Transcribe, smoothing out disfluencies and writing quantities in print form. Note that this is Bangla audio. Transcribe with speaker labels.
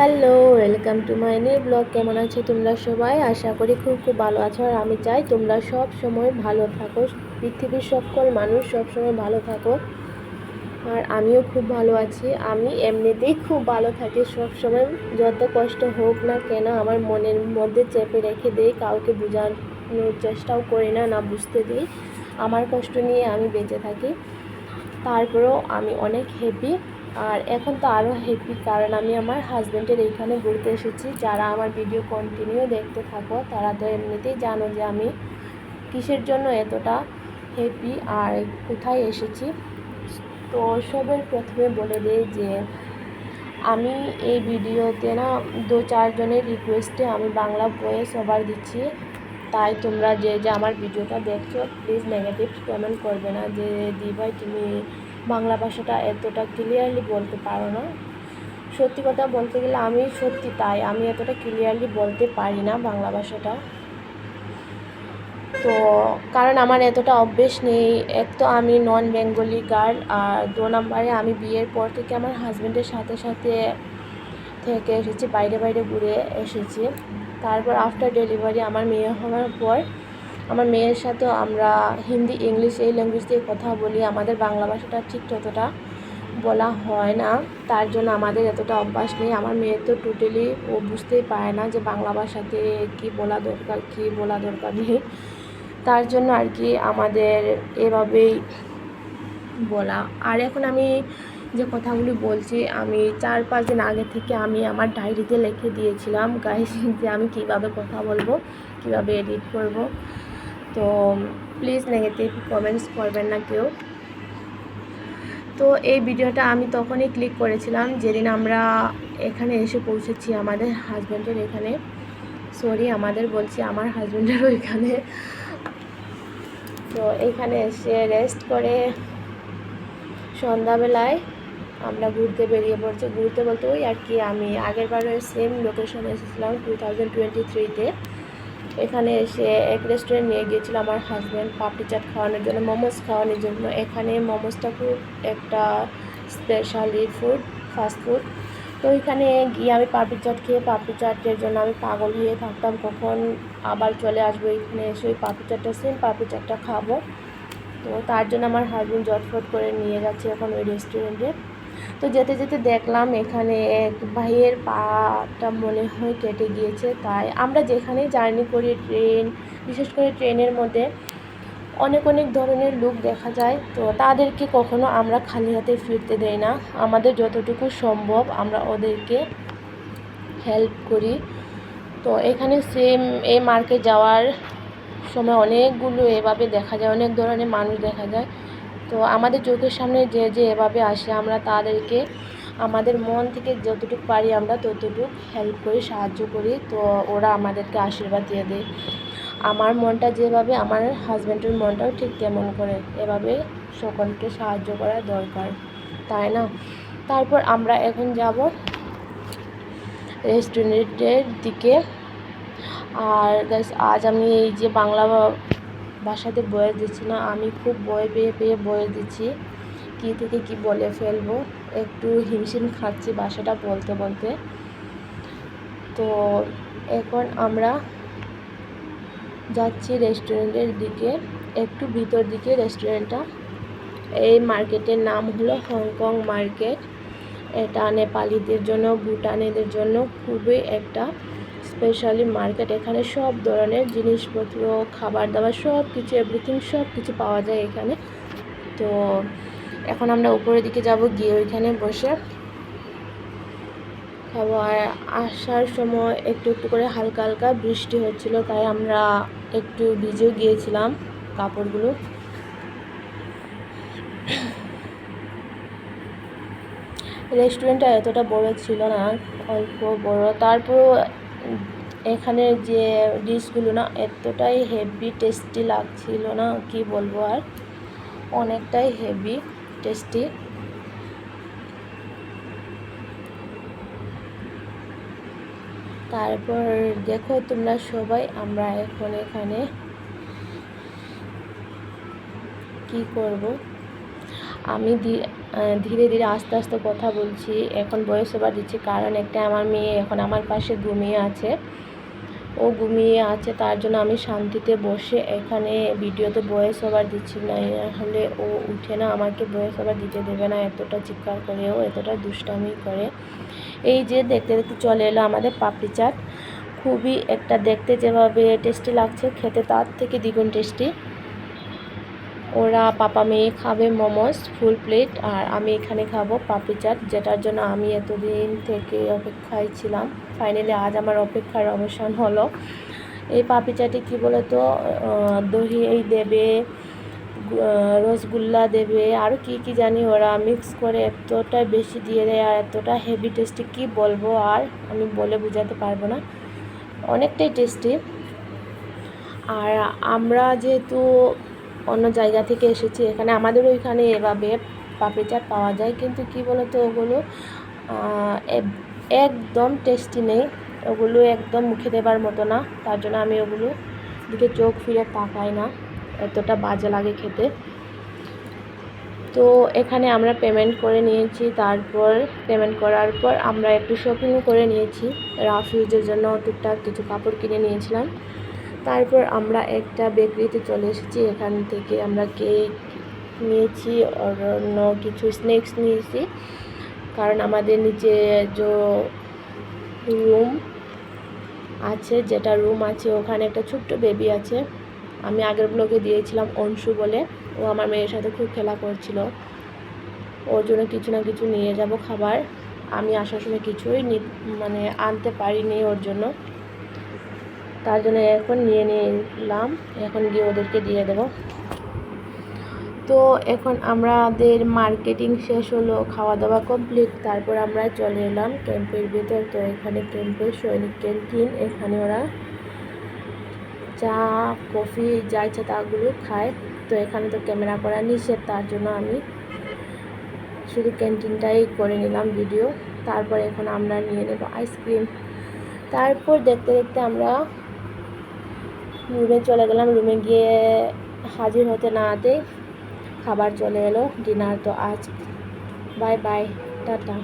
Speaker 1: Hello, welcome to my new blog. কেমন আছো তোমরা সবাই? আশা করি খুব খুব ভালো আছো। আর আমি চাই তোমরা সব সময় ভালো থাকো, পৃথিবীর সকল মানুষ সব সময় ভালো থাকো। আর আমিও খুব ভালো আছি। আমি এমনিতেই খুব ভালো থাকি সব সময়। যত কষ্ট হোক না কেন আমার মনের মধ্যে চেপে রেখে দিই, কাউকে বোঝানোর চেষ্টাও করি না, না বুঝতে দিই। আমার কষ্ট নিয়ে আমি বেঁচে থাকি। তারপরেও আমি অনেক হ্যাপি। আর এখন তো আরও হ্যাপি, কারণ আমি আমার হাজব্যান্ডের এইখানে ঘুরতে এসেছি। যারা আমার ভিডিও কন্টিনিউ দেখতে থাকো তারা তো এমনিতেই জানো যে আমি কিসের জন্য এতটা হ্যাপি আর কোথায় এসেছি। তো সবার প্রথমে বলে দিই যে আমি এই ভিডিওতে না 2-4 জনের রিকোয়েস্টে আমি বাংলা ভয়েস ওভার দিচ্ছি। তাই তোমরা যে আমার ভিডিওটা দেখছো প্লিজ নেগেটিভ কমেন্ট করবে না যে দি ভাই তুমি বাংলা ভাষাটা এতটা ক্লিয়ারলি বলতে পারো না। সত্যি কথা বলতে গেলে আমি সত্যি তাই, আমি এতটা ক্লিয়ারলি বলতে পারি না বাংলা ভাষাটা। তো কারণ আমার এতটা অভ্যেস নেই। এক তো আমি নন বেঙ্গলি গার্ল, আর 2 নম্বরে আমি বিয়ের পর থেকে আমার হাজব্যান্ডের সাথে সাথে থেকে এসেছি, বাইরে বাইরে ঘুরে এসেছি। তারপর আফটার ডেলিভারি আমার মেয়ে হওয়ার পর আমার মেয়ের সাথেও আমরা হিন্দি ইংলিশ এই ল্যাঙ্গুয়েজ দিয়ে কথা বলি। আমাদের বাংলা ভাষাটা ঠিক ততটা বলা হয় না, তার জন্য আমাদের এতটা অভ্যাস নেই। আমার মেয়ে তো টোটালি ও বুঝতেই পারে না যে বাংলা ভাষাতে কী বলা দরকার কী বলা দরকার নেই। তার জন্য আর কি আমাদের এভাবেই বলা। আর এখন আমি যে কথাগুলি বলছি আমি 4-5 দিন আগে থেকে আমি আমার ডায়েরিতে লিখে দিয়েছিলাম গাইস, যে আমি কিভাবে কথা বলবো, কিভাবে এডিট করব। তো প্লিজ নেগেটিভ কমেন্টস করবেন না কেউ। তো এই ভিডিওটা আমি তখনই ক্লিক করেছিলাম যেদিন আমরা এখানে এসে পৌঁছেছি আমাদের হাজব্যান্ডের এখানে। সরি আমাদের বলছি, আমার হাজব্যান্ডেরও এখানে। তো এইখানে এসে রেস্ট করে সন্ধ্যাবেলায় আমরা ঘুরতে বেরিয়ে পড়ছি। ঘুরতে বলতে ওই আর কি, আমি আগেরবারে সেম লোকেশনে এসেছিলাম 2023-তে। এখানে এসে এক রেস্টুরেন্ট নিয়ে গিয়েছিল আমার হাজব্যান্ড পাপড়ি চাট খাওয়ানোর জন্য, মোমোস খাওয়ানোর জন্য। এখানে মোমোসটা খুব একটা স্পেশালি ফুড, ফাস্ট ফুড। তো ওইখানে গিয়ে আমি পাপড়ি চাট খেয়ে, পাপড়ি চাটের জন্য আমি পাগল হয়ে থাকতাম কখন আবার চলে আসবো এখানে এসে ওই পাপড়ি চাটটা, সেম পাপড়ি চাটটা খাবো। তো তার জন্য আমার হাজব্যান্ড জটফট করে নিয়ে যাচ্ছে এখন ওই রেস্টুরেন্টে। তো যেতে যেতে দেখলাম এখানে এক ভাইয়ের পাটা মনে হয় কেটে গিয়েছে। তাই আমরা যেখানে জার্নি করি, ট্রেন, বিশেষ করে ট্রেনের মধ্যে অনেক অনেক ধরনের লোক দেখা যায়। তো তাদেরকে কখনো আমরা খালি হাতে ফিরতে দেই না, আমাদের যতটুকু সম্ভব আমরা ওদেরকে হেল্প করি। তো এখানে সেম এই মার্কেট যাওয়ার সময় অনেকগুলো এভাবে দেখা যায়, অনেক ধরনের মানুষ দেখা যায়। তো আমাদের চোখের সামনে যে যে এভাবে আসে আমরা তাদেরকে আমাদের মন থেকে যতটুকু পারি আমরা ততটুকু হেল্প করি, সাহায্য করি। তো ওরা আমাদেরকে আশীর্বাদ দিয়ে দেয়। আমার মনটা যেভাবে আমার হাজব্যান্ডের মনটাও ঠিক তেমন করে, এভাবে সকলকে সাহায্য করা দরকার, তাই না? তারপর আমরা এখন যাব রেস্টুরেন্টের দিকে। আর গাইস আজ আমি এই যে বাংলা ভাষাতে বয়ে দিচ্ছি না, আমি খুব ভয় পেয়ে পেয়ে বয়ে দিচ্ছি, কী থেকে কী বলে ফেলবো, একটু হিমশিম খাচ্ছি ভাষাটা বলতে বলতে। তো এখন আমরা যাচ্ছি রেস্টুরেন্টের দিকে, একটু ভিতর দিকে রেস্টুরেন্টটা। এই মার্কেটের নাম হলো হংকং মার্কেট। এটা নেপালিদের জন্য, ভুটানিদের জন্য খুবই একটা স্পেশালি মার্কেট। এখানে সব ধরনের জিনিসপত্র, খাবার দাবার সব কিছু, এভরিথিং সব কিছু পাওয়া যায় এখানে। তো এখন আমরা উপরের দিকে যাব, গিয়ে ওইখানে বসে খাবো। আর আসার সময় একটু একটু করে হালকা হালকা বৃষ্টি হচ্ছিল, তাই আমরা একটু ভিজেও গিয়েছিলাম কাপড়গুলো। রেস্টুরেন্টটা এতটা বড় ছিল না, অল্প বড়। তারপর এখানে যে ডিশগুলো না এতটাই হেভি টেস্টি লাগছিল না, কি বলবো আর, অনেকটাই হেভি টেস্টি। তারপর দেখো তোমরা সবাই আমরা এখন এখানে কি করব। আমি ধীরে ধীরে আস্তে আস্তে কথা বলছি, এখন ভয়েস ওভার দিচ্ছি, কারণ একটা আমার মেয়ে এখন আমার পাশে ঘুমিয়ে আছে, ও ঘুমিয়ে আছে, তার জন্য আমি শান্তিতে বসে এখানে ভিডিওতে ভয়েস ওভার দিচ্ছি, না হলে ও উঠে না আমাকে ভয়েস ওভার দিতে দেবে না, এতটা চিৎকার করে, ও এতটা দুষ্টামি করে। এই যে দেখতে দেখতে চলে এলো আমাদের পাপড়ি চাট, খুবই একটা দেখতে যেভাবে টেস্টি লাগছে, খেতে তার থেকে দ্বিগুণ টেস্টি। ওরা পাপা মেয়ে খাবে মোমোস ফুল প্লেট, আর আমি এখানে খাবো পাপড়ি চাট, যেটার জন্য আমি এতদিন থেকে অপেক্ষায় ছিলাম। ফাইনালি আজ আমার অপেক্ষার অবসান হলো। এই পাপড়ি চাটে কী বলো তো, দহি দেবে, রসগোল্লা দেবে, আরও কি জানি ওরা মিক্স করে এতটা বেশি দিয়ে দেয়, আর এতটা হেভি টেস্টি কি বলবো, আর আমি বলে বোঝাতে পারবো না, অনেকটাই টেস্টি। আর আমরা যেহেতু অন্য জায়গা থেকে এসেছি, এখানে আমাদের ওইখানে এভাবে পাপড়ি চাট পাওয়া যায়, কিন্তু কি বলতো ওগুলো একদম টেস্টি নেই, ওগুলো একদম মুখে দেবার মতো না, তার জন্য আমি ওগুলো দিকে চোখ ফিরে তাকাই না, এতটা বাজে লাগে খেতে। তো এখানে আমরা পেমেন্ট করে নিয়েছি, তারপর পেমেন্ট করার পর আমরা একটু শপিংও করে নিয়েছি, রাফ ইউজের জন্য টুকটাক কিছু কাপড় কিনে নিয়েছিলাম। তারপর আমরা একটা বেকারিতে চলে এসেছি, এখান থেকে আমরা কেক নিয়েছি আর অন্য কিছু স্ন্যাক্স নিয়েছি, কারণ আমাদের নিচে যে রুম আছে, যেটা রুম আছে ওখানে একটা ছোট্ট বেবি আছে, আমি আগের ব্লগে দিয়েছিলাম অংশু বলে, ও আমার মেয়ের সাথে খুব খেলা করছিল, ওর জন্য কিছু না কিছু নিয়ে যাব খাবার। আমি আসার সময় কিছুই মানে আনতে পারিনি ওর জন্য, তার জন্য এখন নিয়ে নিলাম, এখন গিয়ে ওদেরকে দিয়ে দেব। তো এখন আমাদের মার্কেটিং শেষ হলো, খাওয়া দাওয়া কমপ্লিট, তারপর আমরা চলে এলাম ক্যাম্পের ভিতর। তো এখানে ক্যাম্পের সৈনিক ক্যান্টিন, এখানে ওরা চা কফি যা ইচ্ছা তাগুলো খায়। তো এখানে তো ক্যামেরা করা নিষেধ, তার জন্য আমি শুধু ক্যান্টিনটাই করে নিলাম ভিডিও। তারপর এখন আমরা নিয়ে নেব আইসক্রিম। তারপর দেখতে দেখতে আমরা রুমে চলে গেলাম, রুমে গিয়ে হাজির হতে না হতেই খাবার চলে এলো, ডিনার। তো আজ বাই বাই, টাটা।